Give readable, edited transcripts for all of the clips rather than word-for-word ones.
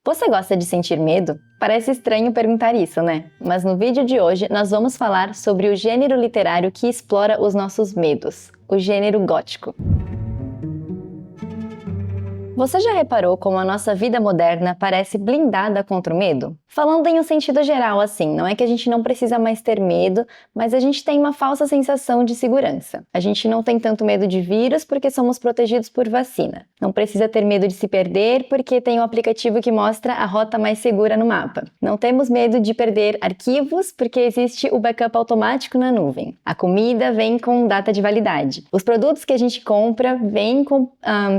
Você gosta de sentir medo? Parece estranho perguntar isso, né? Mas no vídeo de hoje nós vamos falar sobre o gênero literário que explora os nossos medos, o gênero gótico. Você já reparou como a nossa vida moderna parece blindada contra o medo? Falando em um sentido geral, assim, não é que a gente não precisa mais ter medo, mas a gente tem uma falsa sensação de segurança. A gente não tem tanto medo de vírus porque somos protegidos por vacina. Não precisa ter medo de se perder porque tem um aplicativo que mostra a rota mais segura no mapa. Não temos medo de perder arquivos porque existe o backup automático na nuvem. A comida vem com data de validade. Os produtos que a gente compra vêm com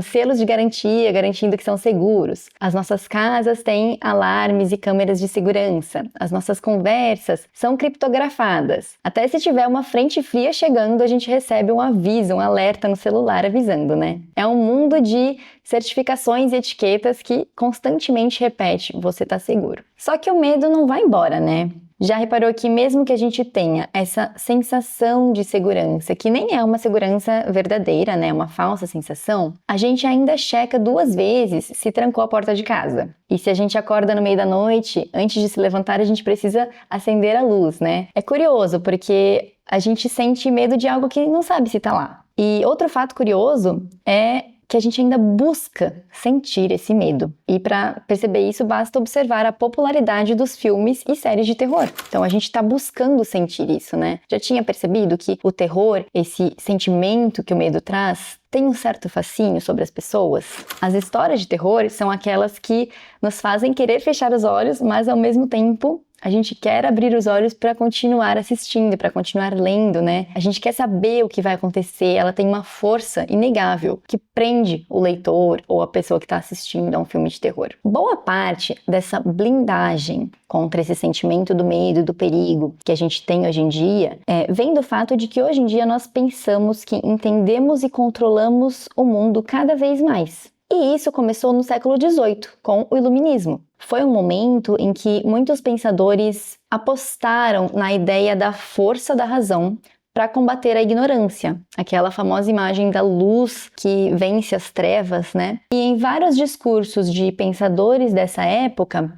selos de garantia, garantindo que são seguros. As nossas casas têm alarmes e câmeras de segurança. As nossas conversas são criptografadas. Até se tiver uma frente fria chegando, a gente recebe um aviso, um alerta no celular avisando, né? É um mundo de certificações e etiquetas que constantemente repete, você tá seguro. Só que o medo não vai embora, né? Já reparou que mesmo que a gente tenha essa sensação de segurança, que nem é uma segurança verdadeira, né, uma falsa sensação, a gente ainda checa 2 vezes se trancou a porta de casa. E se a gente acorda no meio da noite, antes de se levantar, a gente precisa acender a luz, né? É curioso, porque a gente sente medo de algo que não sabe se tá lá. E outro fato curioso é que a gente ainda busca sentir esse medo. E para perceber isso, basta observar a popularidade dos filmes e séries de terror. Então a gente está buscando sentir isso, né? Já tinha percebido que o terror, esse sentimento que o medo traz, tem um certo fascínio sobre as pessoas? As histórias de terror são aquelas que nos fazem querer fechar os olhos, mas ao mesmo tempo a gente quer abrir os olhos para continuar assistindo, para continuar lendo, né? A gente quer saber o que vai acontecer, ela tem uma força inegável que prende o leitor ou a pessoa que está assistindo a um filme de terror. Boa parte dessa blindagem contra esse sentimento do medo, do perigo que a gente tem hoje em dia, vem do fato de que hoje em dia nós pensamos que entendemos e controlamos o mundo cada vez mais. E isso começou no século XVIII, com o Iluminismo. Foi um momento em que muitos pensadores apostaram na ideia da força da razão para combater a ignorância, aquela famosa imagem da luz que vence as trevas, né? E em vários discursos de pensadores dessa época,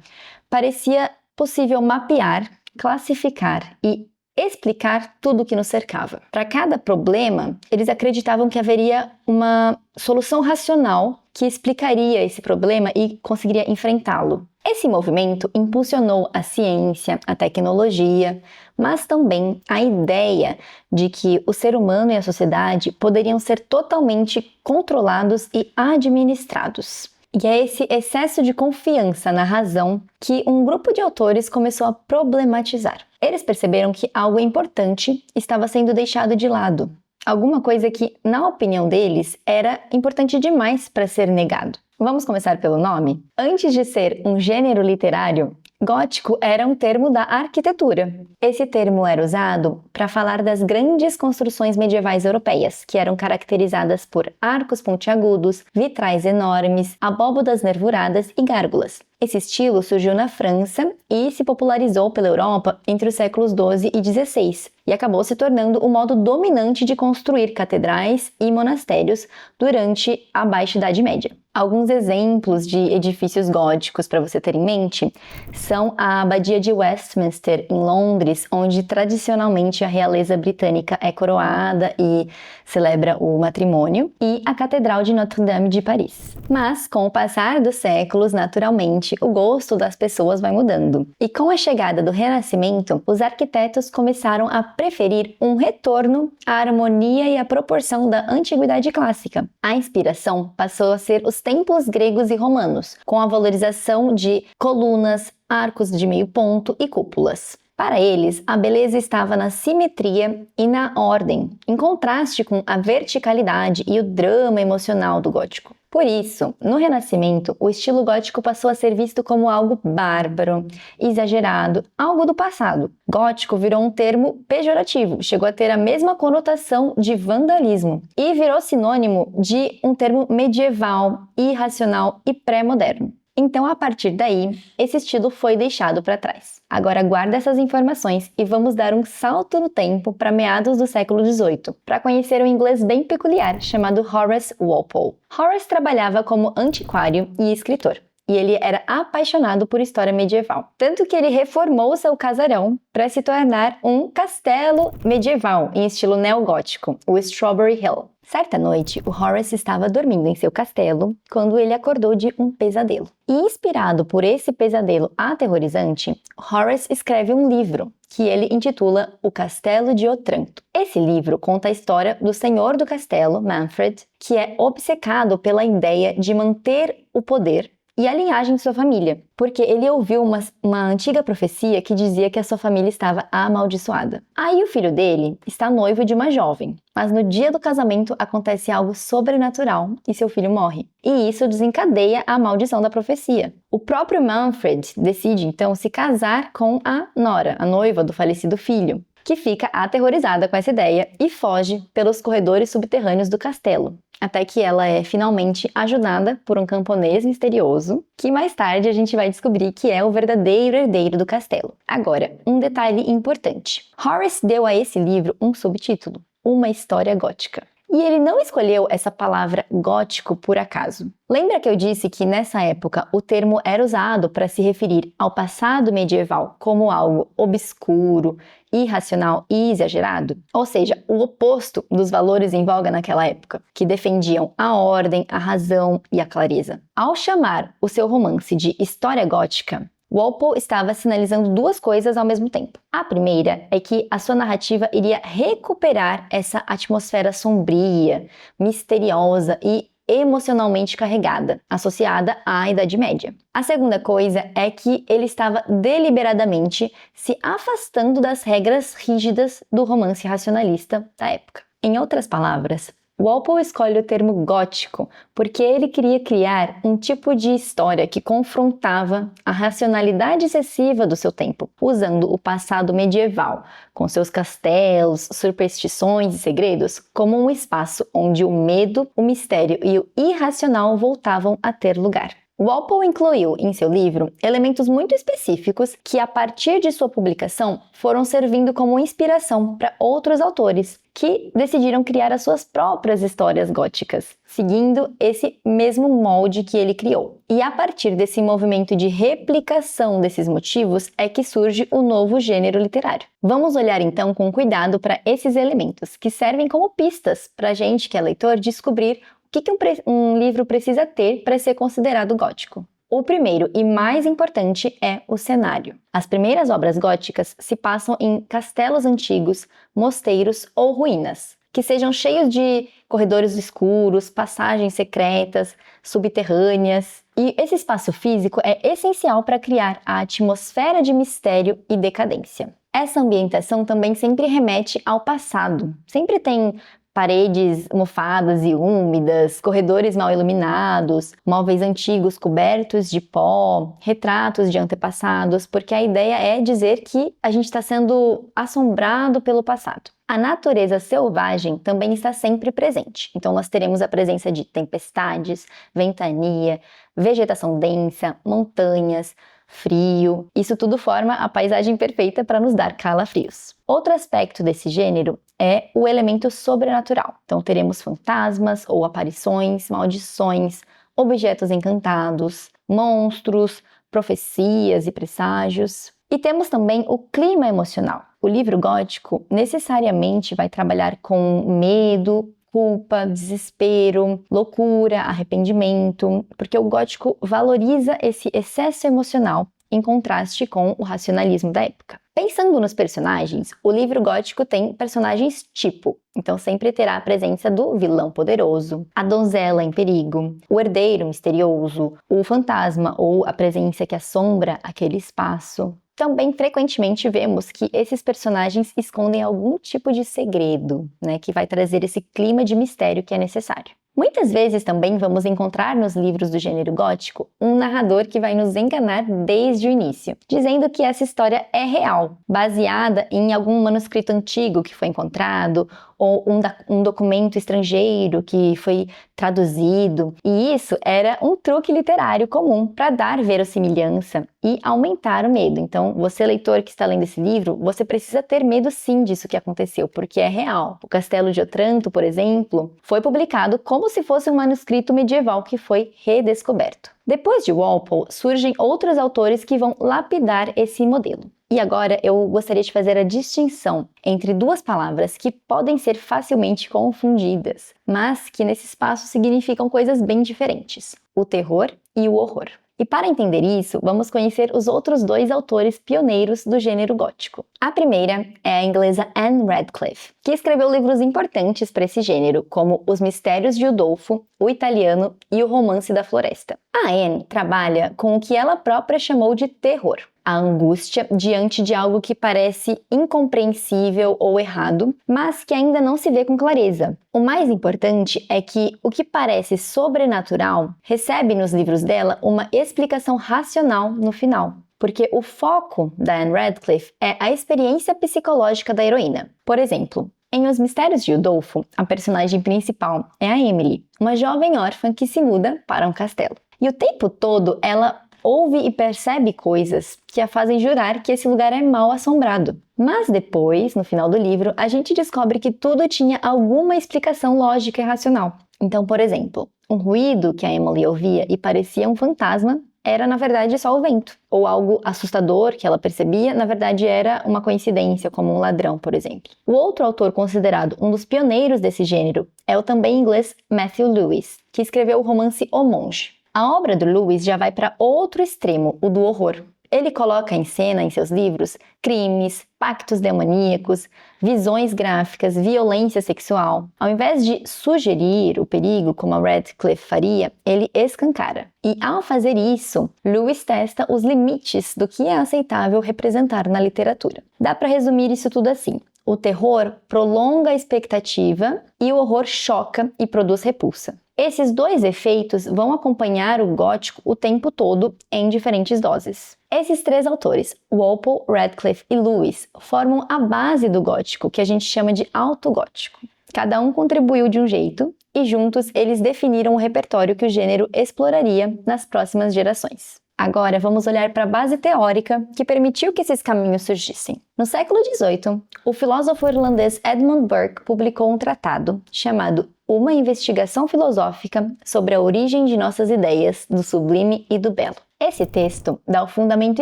parecia possível mapear, classificar e explicar tudo o que nos cercava. Para cada problema, eles acreditavam que haveria uma solução racional que explicaria esse problema e conseguiria enfrentá-lo. Esse movimento impulsionou a ciência, a tecnologia, mas também a ideia de que o ser humano e a sociedade poderiam ser totalmente controlados e administrados. E é esse excesso de confiança na razão que um grupo de autores começou a problematizar. Eles perceberam que algo importante estava sendo deixado de lado. Alguma coisa que, na opinião deles, era importante demais para ser negado. Vamos começar pelo nome? Antes de ser um gênero literário, gótico era um termo da arquitetura. Esse termo era usado para falar das grandes construções medievais europeias, que eram caracterizadas por arcos pontiagudos, vitrais enormes, abóbadas nervuradas e gárgulas. Esse estilo surgiu na França e se popularizou pela Europa entre os séculos XII e XVI e acabou se tornando o modo dominante de construir catedrais e monastérios durante a Baixa Idade Média. Alguns exemplos de edifícios góticos para você ter em mente são a Abadia de Westminster, em Londres, onde tradicionalmente a realeza britânica é coroada e celebra o matrimônio, e a Catedral de Notre-Dame de Paris. Mas, com o passar dos séculos, naturalmente, o gosto das pessoas vai mudando. E com a chegada do Renascimento, os arquitetos começaram a preferir um retorno à harmonia e à proporção da antiguidade clássica. A inspiração passou a ser os templos gregos e romanos, com a valorização de colunas, arcos de meio ponto e cúpulas. Para eles, a beleza estava na simetria e na ordem, em contraste com a verticalidade e o drama emocional do gótico. Por isso, no Renascimento, o estilo gótico passou a ser visto como algo bárbaro, exagerado, algo do passado. Gótico virou um termo pejorativo, chegou a ter a mesma conotação de vandalismo e virou sinônimo de um termo medieval, irracional e pré-moderno. Então, a partir daí, esse estilo foi deixado para trás. Agora guarda essas informações e vamos dar um salto no tempo para meados do século XVIII, para conhecer um inglês bem peculiar chamado Horace Walpole. Horace trabalhava como antiquário e escritor. e ele era apaixonado por história medieval. Tanto que ele reformou seu casarão para se tornar um castelo medieval em estilo neogótico, o Strawberry Hill. Certa noite, o Horace estava dormindo em seu castelo quando ele acordou de um pesadelo. E inspirado por esse pesadelo aterrorizante, Horace escreve um livro que ele intitula O Castelo de Otranto. Esse livro conta a história do senhor do castelo, Manfred, que é obcecado pela ideia de manter o poder e a linhagem de sua família, porque ele ouviu uma antiga profecia que dizia que a sua família estava amaldiçoada. Aí o filho dele está noivo de uma jovem, mas no dia do casamento acontece algo sobrenatural e seu filho morre. E isso desencadeia a maldição da profecia. O próprio Manfred decide então se casar com a Nora, a noiva do falecido filho, que fica aterrorizada com essa ideia e foge pelos corredores subterrâneos do castelo, até que ela é finalmente ajudada por um camponês misterioso, que mais tarde a gente vai descobrir que é o verdadeiro herdeiro do castelo. Agora, um detalhe importante. Horace deu a esse livro um subtítulo: Uma História Gótica. E ele não escolheu essa palavra gótico por acaso. Lembra que eu disse que nessa época o termo era usado para se referir ao passado medieval como algo obscuro, irracional e exagerado? Ou seja, o oposto dos valores em voga naquela época, que defendiam a ordem, a razão e a clareza. Ao chamar o seu romance de história gótica, Walpole estava sinalizando duas coisas ao mesmo tempo. A primeira é que a sua narrativa iria recuperar essa atmosfera sombria, misteriosa e emocionalmente carregada, associada à Idade Média. A segunda coisa é que ele estava deliberadamente se afastando das regras rígidas do romance racionalista da época. Em outras palavras, Walpole escolhe o termo gótico porque ele queria criar um tipo de história que confrontava a racionalidade excessiva do seu tempo, usando o passado medieval, com seus castelos, superstições e segredos, como um espaço onde o medo, o mistério e o irracional voltavam a ter lugar. Walpole incluiu em seu livro elementos muito específicos que, a partir de sua publicação, foram servindo como inspiração para outros autores que decidiram criar as suas próprias histórias góticas, seguindo esse mesmo molde que ele criou. E a partir desse movimento de replicação desses motivos é que surge o novo gênero literário. Vamos olhar então com cuidado para esses elementos, que servem como pistas para a gente que é leitor descobrir o que um livro precisa ter para ser considerado gótico. O primeiro e mais importante é o cenário. As primeiras obras góticas se passam em castelos antigos, mosteiros ou ruínas, que sejam cheios de corredores escuros, passagens secretas, subterrâneas. E esse espaço físico é essencial para criar a atmosfera de mistério e decadência. Essa ambientação também sempre remete ao passado. Sempre tem paredes mofadas e úmidas, corredores mal iluminados, móveis antigos cobertos de pó, retratos de antepassados, porque a ideia é dizer que a gente está sendo assombrado pelo passado. A natureza selvagem também está sempre presente, então nós teremos a presença de tempestades, ventania, vegetação densa, montanhas, frio. Isso tudo forma a paisagem perfeita para nos dar calafrios. Outro aspecto desse gênero é o elemento sobrenatural. Então teremos fantasmas ou aparições, maldições, objetos encantados, monstros, profecias e presságios. E temos também o clima emocional. O livro gótico necessariamente vai trabalhar com medo, culpa, desespero, loucura, arrependimento, porque o gótico valoriza esse excesso emocional em contraste com o racionalismo da época. Pensando nos personagens, o livro gótico tem personagens tipo, então sempre terá a presença do vilão poderoso, a donzela em perigo, o herdeiro misterioso, o fantasma ou a presença que assombra aquele espaço. Também frequentemente vemos que esses personagens escondem algum tipo de segredo, que vai trazer esse clima de mistério que é necessário. Muitas vezes também vamos encontrar nos livros do gênero gótico um narrador que vai nos enganar desde o início, dizendo que essa história é real, baseada em algum manuscrito antigo que foi encontrado ou um documento estrangeiro que foi traduzido, e isso era um truque literário comum para dar verossimilhança e aumentar o medo. Então, você, leitor que está lendo esse livro, você precisa ter medo sim disso que aconteceu, porque é real. O Castelo de Otranto, por exemplo, foi publicado como se fosse um manuscrito medieval que foi redescoberto. Depois de Walpole, surgem outros autores que vão lapidar esse modelo. E agora eu gostaria de fazer a distinção entre duas palavras que podem ser facilmente confundidas, mas que nesse espaço significam coisas bem diferentes: o terror e o horror. E para entender isso, vamos conhecer os outros dois autores pioneiros do gênero gótico. A primeira é a inglesa Anne Radcliffe, que escreveu livros importantes para esse gênero, como Os Mistérios de Udolfo, O Italiano e O Romance da Floresta. A Anne trabalha com o que ela própria chamou de terror, a angústia diante de algo que parece incompreensível ou errado, mas que ainda não se vê com clareza. O mais importante é que o que parece sobrenatural recebe nos livros dela uma explicação racional no final, porque o foco da Anne Radcliffe é a experiência psicológica da heroína. Por exemplo, em Os Mistérios de Udolfo, a personagem principal é a Emily, uma jovem órfã que se muda para um castelo. E o tempo todo ela ouve e percebe coisas que a fazem jurar que esse lugar é mal assombrado. Mas depois, no final do livro, a gente descobre que tudo tinha alguma explicação lógica e racional. Então, por exemplo, um ruído que a Emily ouvia e parecia um fantasma era, na verdade, só o vento. Ou algo assustador que ela percebia, na verdade, era uma coincidência, como um ladrão, por exemplo. O outro autor considerado um dos pioneiros desse gênero é o também inglês Matthew Lewis, que escreveu o romance O Monge. A obra do Lewis já vai para outro extremo, o do horror. Ele coloca em cena em seus livros crimes, pactos demoníacos, visões gráficas, violência sexual. Ao invés de sugerir o perigo, como a Radcliffe faria, ele escancara. E ao fazer isso, Lewis testa os limites do que é aceitável representar na literatura. Dá para resumir isso tudo assim: o terror prolonga a expectativa e o horror choca e produz repulsa. Esses dois efeitos vão acompanhar o gótico o tempo todo em diferentes doses. Esses três autores, Walpole, Radcliffe e Lewis, formam a base do gótico, que a gente chama de alto-gótico. Cada um contribuiu de um jeito e juntos eles definiram o repertório que o gênero exploraria nas próximas gerações. Agora vamos olhar para a base teórica que permitiu que esses caminhos surgissem. No século XVIII, o filósofo irlandês Edmund Burke publicou um tratado chamado Uma Investigação Filosófica sobre a Origem de Nossas Ideias do Sublime e do Belo. Esse texto dá o fundamento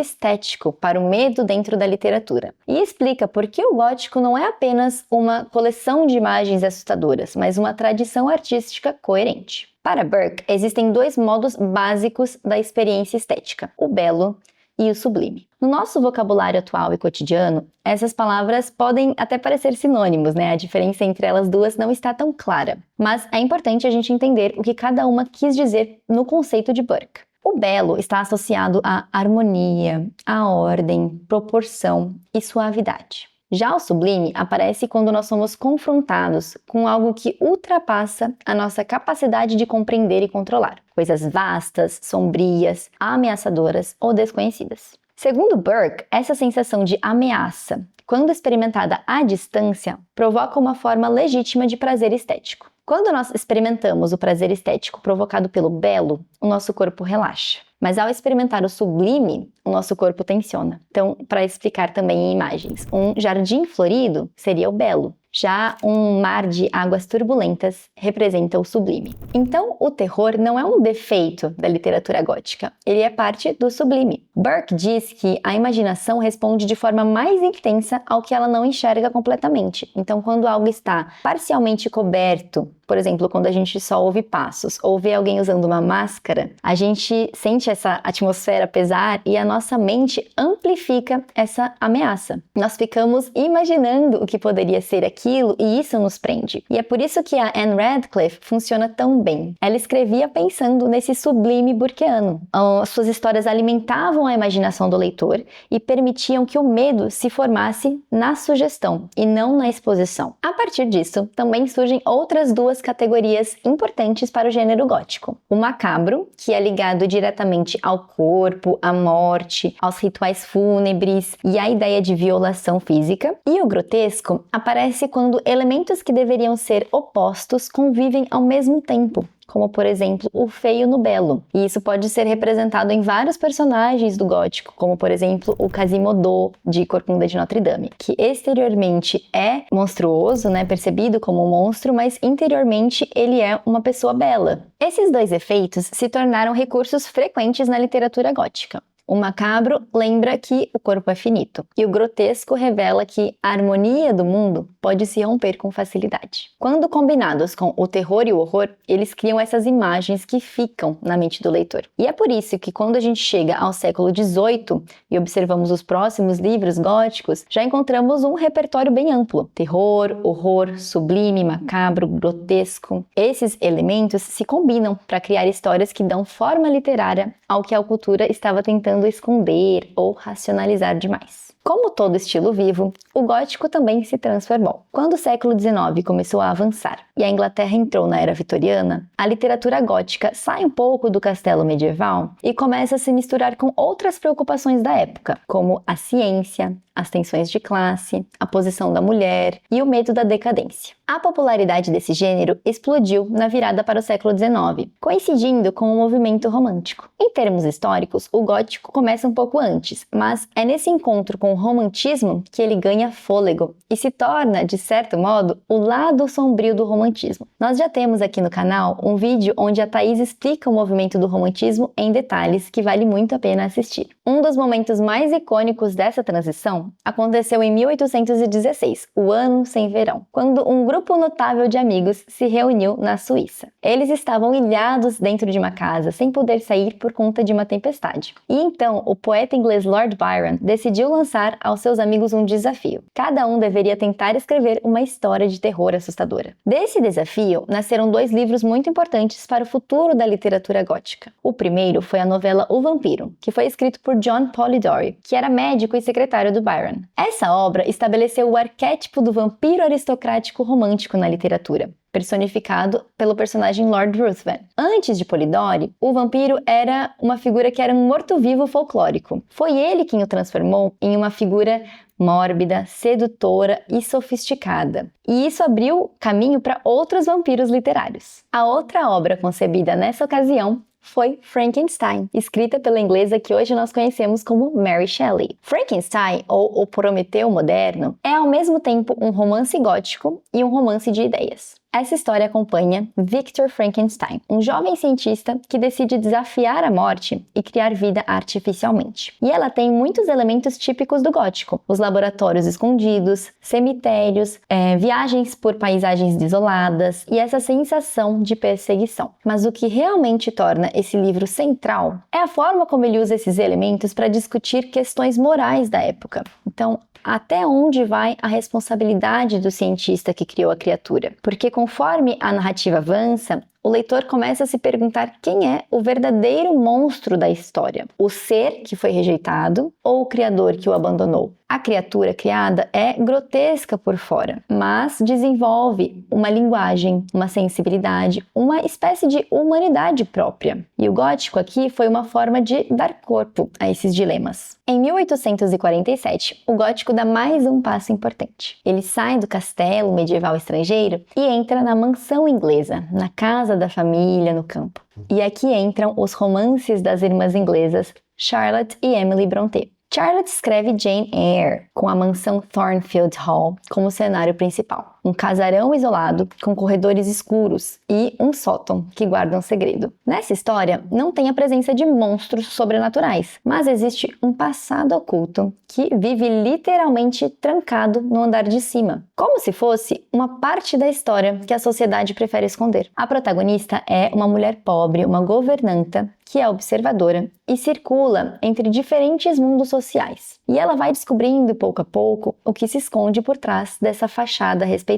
estético para o medo dentro da literatura e explica por que o gótico não é apenas uma coleção de imagens assustadoras, mas uma tradição artística coerente. Para Burke, existem dois modos básicos da experiência estética: o belo e o sublime. No nosso vocabulário atual e cotidiano, essas palavras podem até parecer sinônimos, né? A diferença entre elas duas não está tão clara, mas é importante a gente entender o que cada uma quis dizer no conceito de Burke. O belo está associado à harmonia, à ordem, proporção e suavidade. Já o sublime aparece quando nós somos confrontados com algo que ultrapassa a nossa capacidade de compreender e controlar. Coisas vastas, sombrias, ameaçadoras ou desconhecidas. Segundo Burke, essa sensação de ameaça, quando experimentada à distância, provoca uma forma legítima de prazer estético. Quando nós experimentamos o prazer estético provocado pelo belo, o nosso corpo relaxa. Mas ao experimentar o sublime, o nosso corpo tensiona. Então, para explicar também em imagens, um jardim florido seria o belo. Já um mar de águas turbulentas representa o sublime. Então, o terror não é um defeito da literatura gótica, ele é parte do sublime. Burke diz que a imaginação responde de forma mais intensa ao que ela não enxerga completamente. Então, quando algo está parcialmente coberto, por exemplo, quando a gente só ouve passos ou vê alguém usando uma máscara, a gente sente essa atmosfera pesar e a nossa mente amplifica essa ameaça. Nós ficamos imaginando o que poderia ser aquilo e isso nos prende. E é por isso que a Anne Radcliffe funciona tão bem. Ela escrevia pensando nesse sublime burkeano. As suas histórias alimentavam a imaginação do leitor e permitiam que o medo se formasse na sugestão e não na exposição. A partir disso, também surgem outras duas categorias importantes para o gênero gótico. O macabro, que é ligado diretamente ao corpo, à morte, aos rituais fúnebres e à ideia de violação física. E o grotesco aparece quando elementos que deveriam ser opostos convivem ao mesmo tempo, como por exemplo o feio no belo. E isso pode ser representado em vários personagens do gótico, como por exemplo o Quasimodo de Corcunda de Notre Dame, que exteriormente é monstruoso, percebido como um monstro, mas interiormente ele é uma pessoa bela. Esses dois efeitos se tornaram recursos frequentes na literatura gótica. O macabro lembra que o corpo é finito, e o grotesco revela que a harmonia do mundo pode se romper com facilidade. Quando combinados com o terror e o horror, eles criam essas imagens que ficam na mente do leitor. E é por isso que quando a gente chega ao século XVIII e observamos os próximos livros góticos, já encontramos um repertório bem amplo. Terror, horror, sublime, macabro, grotesco. Esses elementos se combinam para criar histórias que dão forma literária ao que a cultura estava tentando esconder ou racionalizar demais. Como todo estilo vivo, o gótico também se transformou. Quando o século XIX começou a avançar e a Inglaterra entrou na era vitoriana, a literatura gótica sai um pouco do castelo medieval e começa a se misturar com outras preocupações da época, como a ciência, as tensões de classe, a posição da mulher e o medo da decadência. A popularidade desse gênero explodiu na virada para o século XIX, coincidindo com o movimento romântico. Em termos históricos, o gótico começa um pouco antes, mas é nesse encontro com o romantismo que ele ganha fôlego e se torna, de certo modo, o lado sombrio do romantismo. Nós já temos aqui no canal um vídeo onde a Thaís explica o movimento do romantismo em detalhes que vale muito a pena assistir. Um dos momentos mais icônicos dessa transição aconteceu em 1816, o ano sem verão, quando um grupo notável de amigos se reuniu na Suíça. Eles estavam ilhados dentro de uma casa, sem poder sair por conta de uma tempestade. E então, o poeta inglês Lord Byron decidiu lançar aos seus amigos um desafio. Cada um deveria tentar escrever uma história de terror assustadora. Desse desafio, nasceram dois livros muito importantes para o futuro da literatura gótica. O primeiro foi a novela O Vampiro, que foi escrito por John Polidori, que era médico e secretário do Byron. Essa obra estabeleceu o arquétipo do vampiro aristocrático romântico na literatura, personificado pelo personagem Lord Ruthven. Antes de Polidori, o vampiro era uma figura que era um morto-vivo folclórico. Foi ele quem o transformou em uma figura mórbida, sedutora e sofisticada. E isso abriu caminho para outros vampiros literários. A outra obra concebida nessa ocasião foi Frankenstein, escrita pela inglesa que hoje nós conhecemos como Mary Shelley. Frankenstein, ou O Prometeu Moderno, é ao mesmo tempo um romance gótico e um romance de ideias. Essa história acompanha Victor Frankenstein, um jovem cientista que decide desafiar a morte e criar vida artificialmente. E ela tem muitos elementos típicos do gótico: os laboratórios escondidos, cemitérios, viagens por paisagens desoladas e essa sensação de perseguição. Mas o que realmente torna esse livro central é a forma como ele usa esses elementos para discutir questões morais da época. Então, até onde vai a responsabilidade do cientista que criou a criatura? Porque conforme a narrativa avança, o leitor começa a se perguntar quem é o verdadeiro monstro da história: o ser que foi rejeitado ou o criador que o abandonou? A criatura criada é grotesca por fora, mas desenvolve uma linguagem, uma sensibilidade, uma espécie de humanidade própria. E o gótico aqui foi uma forma de dar corpo a esses dilemas. Em 1847, o gótico dá mais um passo importante. Ele sai do castelo medieval estrangeiro e entra na mansão inglesa, na casa da família no campo. E aqui entram os romances das irmãs inglesas Charlotte e Emily Brontë. Charlotte escreve Jane Eyre, com a mansão Thornfield Hall como cenário principal. Um casarão isolado, com corredores escuros e um sótão que guarda um segredo. Nessa história, não tem a presença de monstros sobrenaturais, mas existe um passado oculto que vive literalmente trancado no andar de cima, como se fosse uma parte da história que a sociedade prefere esconder. A protagonista é uma mulher pobre, uma governanta, que é observadora e circula entre diferentes mundos sociais. E ela vai descobrindo pouco a pouco o que se esconde por trás dessa fachada respeitável.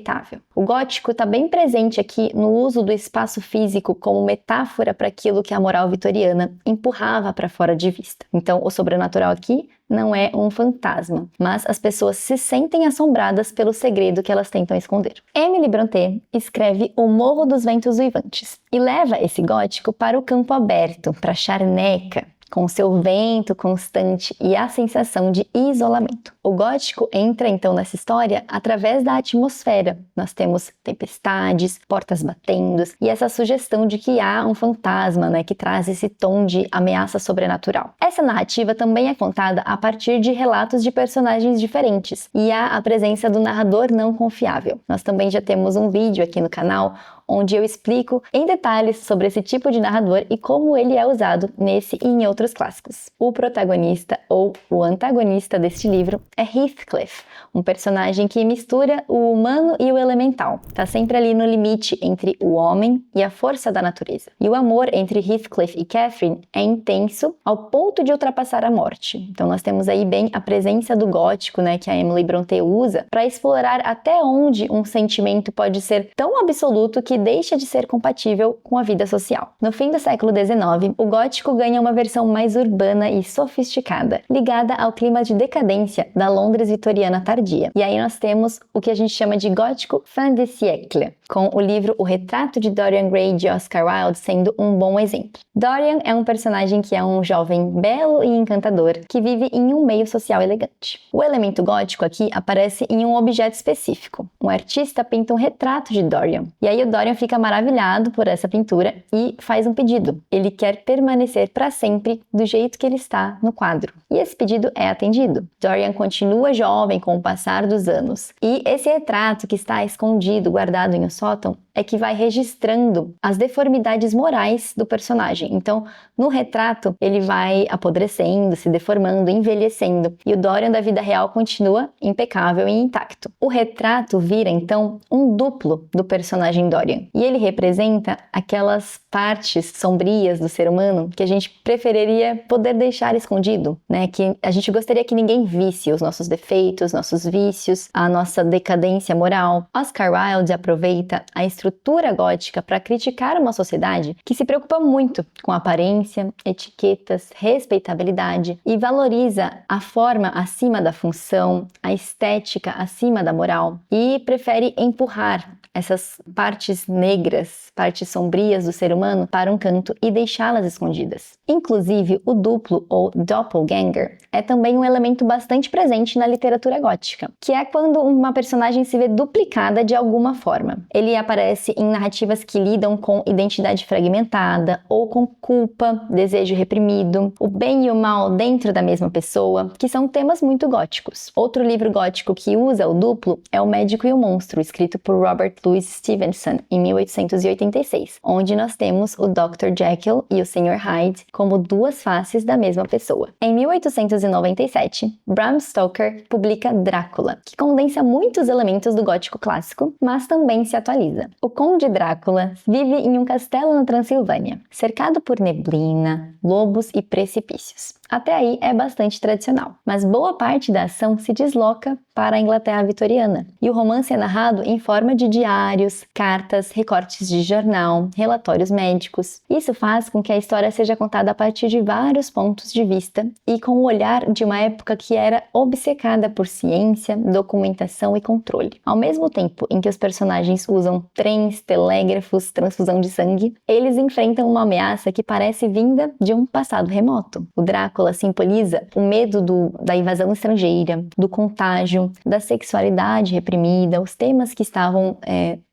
O gótico está bem presente aqui no uso do espaço físico como metáfora para aquilo que a moral vitoriana empurrava para fora de vista. Então, o sobrenatural aqui não é um fantasma, mas as pessoas se sentem assombradas pelo segredo que elas tentam esconder. Emily Brontë escreve O Morro dos Ventos Uivantes e leva esse gótico para o campo aberto, para a charneca, com seu vento constante e a sensação de isolamento. O gótico entra então nessa história através da atmosfera. Nós temos tempestades, portas batendo e essa sugestão de que há um fantasma, né, que traz esse tom de ameaça sobrenatural. Essa narrativa também é contada a partir de relatos de personagens diferentes e há a presença do narrador não confiável. Nós também já temos um vídeo aqui no canal onde eu explico em detalhes sobre esse tipo de narrador e como ele é usado nesse e em outros clássicos. O protagonista ou o antagonista deste livro é Heathcliff, um personagem que mistura o humano e o elemental. Está sempre ali no limite entre o homem e a força da natureza. E o amor entre Heathcliff e Catherine é intenso ao ponto de ultrapassar a morte. Então nós temos aí bem a presença do gótico, né, que a Emily Brontë usa para explorar até onde um sentimento pode ser tão absoluto que deixa de ser compatível com a vida social. No fim do século XIX, o gótico ganha uma versão mais urbana e sofisticada, ligada ao clima de decadência da Londres vitoriana tardia. E aí nós temos o que a gente chama de gótico fin de siècle, com o livro O Retrato de Dorian Gray de Oscar Wilde sendo um bom exemplo. Dorian é um personagem que é um jovem belo e encantador que vive em um meio social elegante. O elemento gótico aqui aparece em um objeto específico. Um artista pinta um retrato de Dorian, e aí o Dorian fica maravilhado por essa pintura e faz um pedido. Ele quer permanecer para sempre do jeito que ele está no quadro. E esse pedido é atendido. Dorian continua jovem com o passar dos anos. E esse retrato que está escondido, guardado em um sótão, é que vai registrando as deformidades morais do personagem. Então, no retrato, ele vai apodrecendo, se deformando, envelhecendo. E o Dorian da vida real continua impecável e intacto. O retrato vira, então, um duplo do personagem Dorian. E ele representa aquelas partes sombrias do ser humano que a gente preferiria poder deixar escondido, né? Que a gente gostaria que ninguém visse os nossos defeitos, nossos vícios, a nossa decadência moral. Oscar Wilde aproveita a estrutura gótica para criticar uma sociedade que se preocupa muito com aparência, etiquetas, respeitabilidade e valoriza a forma acima da função, a estética acima da moral e prefere empurrar essas partes negras, partes sombrias do ser humano para um canto e deixá-las escondidas. Inclusive, o duplo ou doppelganger é também um elemento bastante presente na literatura gótica, que é quando uma personagem se vê duplicada de alguma forma. Ele aparece em narrativas que lidam com identidade fragmentada ou com culpa, desejo reprimido, o bem e o mal dentro da mesma pessoa, que são temas muito góticos. Outro livro gótico que usa o duplo é O Médico e o Monstro, escrito por Robert Louis Stevenson, em 1886, onde nós temos o Dr. Jekyll e o Sr. Hyde como duas faces da mesma pessoa. Em 1897, Bram Stoker publica Drácula, que condensa muitos elementos do gótico clássico, mas também se atualiza. O Conde Drácula vive em um castelo na Transilvânia, cercado por neblina, lobos e precipícios. Até aí é bastante tradicional, mas boa parte da ação se desloca para a Inglaterra vitoriana, e o romance é narrado em forma de diários, cartas, recortes de jornal, relatórios médicos. Isso faz com que a história seja contada a partir de vários pontos de vista e com o olhar de uma época que era obcecada por ciência, documentação e controle. Ao mesmo tempo em que os personagens usam trens, telégrafos, transfusão de sangue, eles enfrentam uma ameaça que parece vinda de um passado remoto. O Drácula simboliza o medo da invasão estrangeira, do contágio, da sexualidade reprimida, os temas que estavam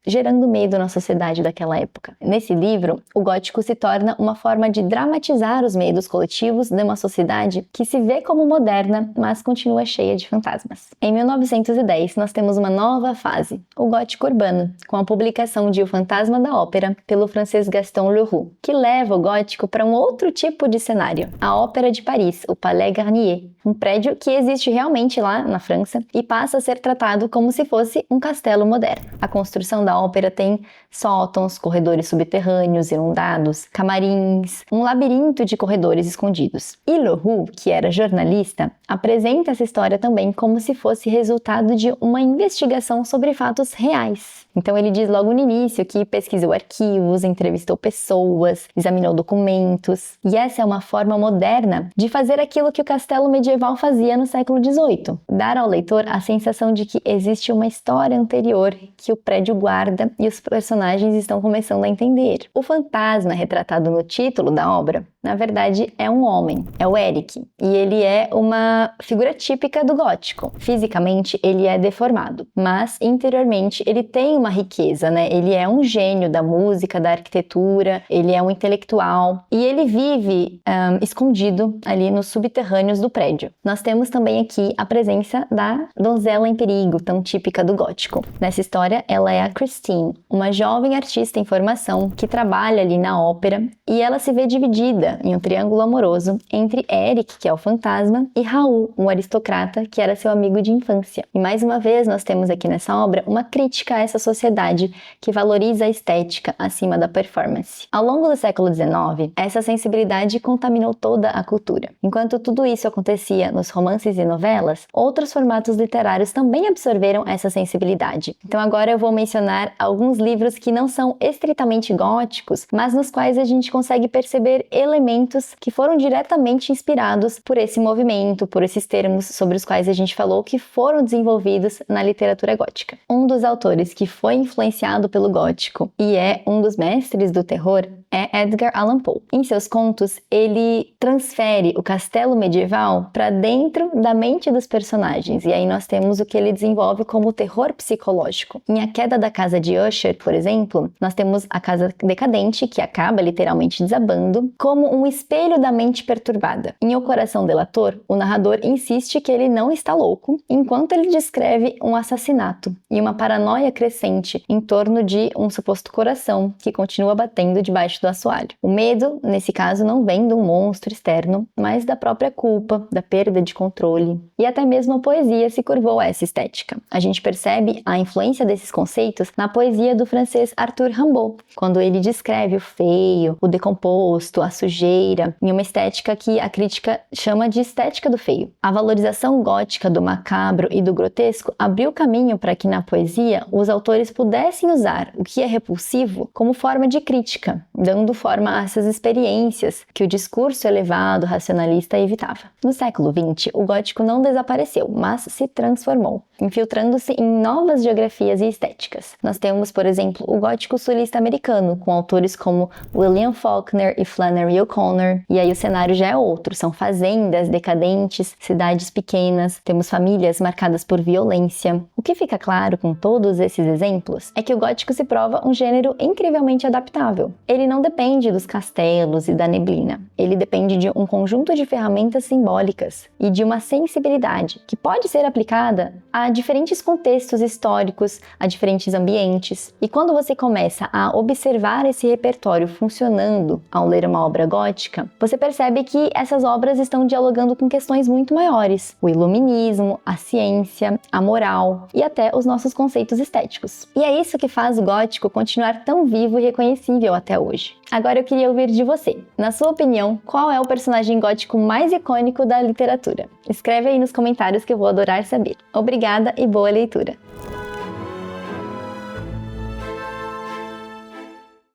gerando medo na sociedade daquela época. Nesse livro, o gótico se torna uma forma de dramatizar os medos coletivos de uma sociedade que se vê como moderna, mas continua cheia de fantasmas. Em 1910, nós temos uma nova fase, o gótico urbano, com a publicação de O Fantasma da Ópera pelo francês Gaston Leroux, que leva o gótico para um outro tipo de cenário, a Ópera de Paris, o Palais Garnier, um prédio que existe realmente lá na França e passa a ser tratado como se fosse um castelo moderno. A construção da ópera tem sótãos, corredores subterrâneos inundados, camarins, um labirinto de corredores escondidos. E Leroux, que era jornalista, apresenta essa história também como se fosse resultado de uma investigação sobre fatos reais. Então ele diz logo no início que pesquisou arquivos, entrevistou pessoas, examinou documentos, e essa é uma forma moderna de fazer aquilo que o castelo medieval fazia no século XVIII, dar ao leitor a sensação de que existe uma história anterior que o prédio guarda e os personagens estão começando a entender. O fantasma retratado no título da obra, na verdade, é um homem, é o Eric, e ele é uma figura típica do gótico. Fisicamente, ele é deformado, mas interiormente ele tem uma riqueza, né? Ele é um gênio da música, da arquitetura, ele é um intelectual e ele vive escondido ali nos subterrâneos do prédio. Nós temos também aqui a presença da donzela em perigo, tão típica do gótico. Nessa história, ela é a Christine, uma jovem artista em formação que trabalha ali na ópera e ela se vê dividida em um triângulo amoroso entre Eric, que é o fantasma, e Raul, um aristocrata que era seu amigo de infância. E mais uma vez nós temos aqui nessa obra uma crítica a essa sociedade que valoriza a estética acima da performance. Ao longo do século XIX, essa sensibilidade contaminou toda a cultura. Enquanto tudo isso acontecia nos romances e novelas, outros formatos literários também absorveram essa sensibilidade. Então agora eu vou mencionar alguns livros que não são estritamente góticos, mas nos quais a gente consegue perceber elementos que foram diretamente inspirados por esse movimento, por esses termos sobre os quais a gente falou que foram desenvolvidos na literatura gótica. Um dos autores que foi influenciado pelo gótico e é um dos mestres do terror é Edgar Allan Poe. Em seus contos, ele transfere o castelo medieval para dentro da mente dos personagens, e aí nós temos o que ele desenvolve como terror psicológico. Em A Queda da Casa de Usher, por exemplo, nós temos a casa decadente, que acaba literalmente desabando, como um espelho da mente perturbada. Em O Coração Delator, o narrador insiste que ele não está louco, enquanto ele descreve um assassinato e uma paranoia crescente em torno de um suposto coração que continua batendo debaixo do assoalho. O medo, nesse caso, não vem de um monstro externo, mas da própria culpa, da perda de controle. E até mesmo a poesia se curvou a essa estética. A gente percebe a influência desses conceitos na poesia do francês Arthur Rimbaud, quando ele descreve o feio, o decomposto, a sujeira, em uma estética que a crítica chama de estética do feio. A valorização gótica do macabro e do grotesco abriu caminho para que na poesia os autores pudessem usar o que é repulsivo como forma de crítica, dando forma a essas experiências que o discurso elevado, racionalista evitava. No século XX, o gótico não desapareceu, mas se transformou, infiltrando-se em novas geografias e estéticas. Nós temos, por exemplo, o gótico sulista americano, com autores como William Faulkner e Flannery O'Connor, e aí o cenário já é outro, são fazendas decadentes, cidades pequenas, temos famílias marcadas por violência. O que fica claro com todos esses exemplos é que o gótico se prova um gênero incrivelmente adaptável. Ele não depende dos castelos e da neblina, ele depende de um conjunto de ferramentas simbólicas e de uma sensibilidade que pode ser aplicada a diferentes contextos históricos, a diferentes ambientes. E quando você começa a observar esse repertório funcionando ao ler uma obra gótica, você percebe que essas obras estão dialogando com questões muito maiores: o iluminismo, a ciência, a moral e até os nossos conceitos estéticos. E é isso que faz o gótico continuar tão vivo e reconhecível até hoje. Agora eu queria ouvir de você. Na sua opinião, qual é o personagem gótico mais icônico da literatura? Escreve aí nos comentários que eu vou adorar saber. Obrigada e boa leitura!